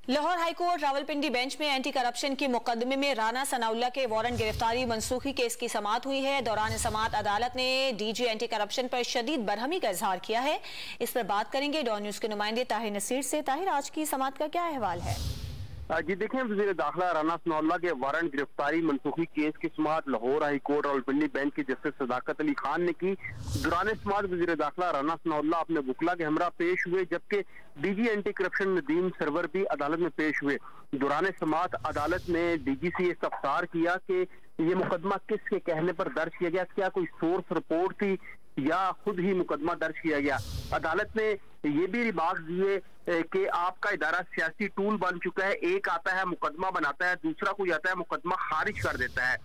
Lahore high court Rawalpindi bench में anti corruption के मुकदमे में राना सनाउल्लाह के वारंट गिरफ्तारी मनसूखी केस की समाअत हुई है। दौरान समाअत अदालत ने डीजी एंटी करप्शन पर शदीद बरहमी का इजहार किया है। इस पर बात करेंगे डॉन न्यूज के नुमाइंदे ताहिर नसीर से। ताहिर, आज की समाअत का क्या अहवाल है? जी देखें, वज़ीर दाखिला राना सनाउल्लाह के वारंट गिरफ्तारी मनसूखी केस की समाअत लाहौर हाईकोर्ट रावलपिंडी बेंच के जस्टिस सदाकत अली खान ने की। दौरान समाअत वज़ीर दाखिला राना सनाउल्लाह अपने वकला के हमरा पेश हुए, जबकि DG anti corruption Nadeem Sarwar भी अदालत में पेश हुए। दौरान समाअत अदालत ने डीजी से इस्तफसार किया कि ये मुकदमा किसके कहने पर दर्ज किया गया, क्या कोई सोर्स रिपोर्ट थी या खुद ही मुकदमा दर्ज किया गया। अदालत ने ये भी रिमार्क दिए कि आपका इदारा सियासी टूल बन चुका है, एक आता है मुकदमा बनाता है, दूसरा कोई आता है मुकदमा खारिज कर देता है।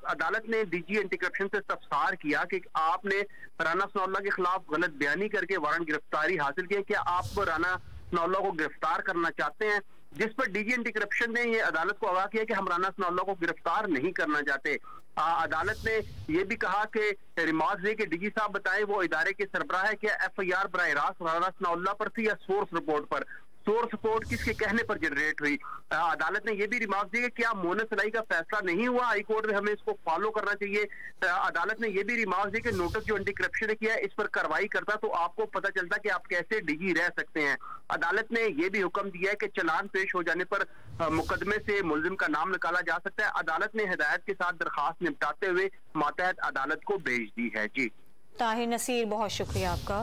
अदालत ने डीजी एंटी करप्शन से इस्तफसार किया कि आपने राना सनाउल्लाह के खिलाफ गलत बयानी करके वारंट गिरफ्तारी हासिल किया, क्या आप राना सनाउल्लाह को गिरफ्तार करना चाहते हैं? जिस पर डीजी एंटी करप्शन ने ये अदालत को आगाह किया कि हम राना सनाउल्लाह को गिरफ्तार नहीं करना चाहते। अदालत ने यह भी कहा कि रिमार्क दे कि डीजी साहब बताएं वो इदारे के सरबराह है, क्या एफआईआर बराह रास्त राना सनाउल्लाह पर थी या सोर्स रिपोर्ट पर? सोर्स रिपोर्ट किसके कहने पर जनरेट हुई? अदालत ने यह भी रिमार्क दिया कि क्या मोनस सलाई का फैसला नहीं हुआ हाईकोर्ट में, हमें इसको फॉलो करना चाहिए। अदालत ने यह भी रिमार्क दिया कि नोटिस जो एंटी करप्शन ने किया इस पर कार्रवाई करता तो आपको पता चलता कि आप कैसे डीजी रह सकते हैं। अदालत ने यह भी हुक्म दिया है कि चालान पेश हो जाने पर मुकदमे से मुलजिम का नाम निकाला जा सकता है। अदालत ने हिदायत के साथ दरखास्त निपटाते हुए मातहत अदालत को भेज दी है। जी ताहिर नसीर, बहुत शुक्रिया आपका।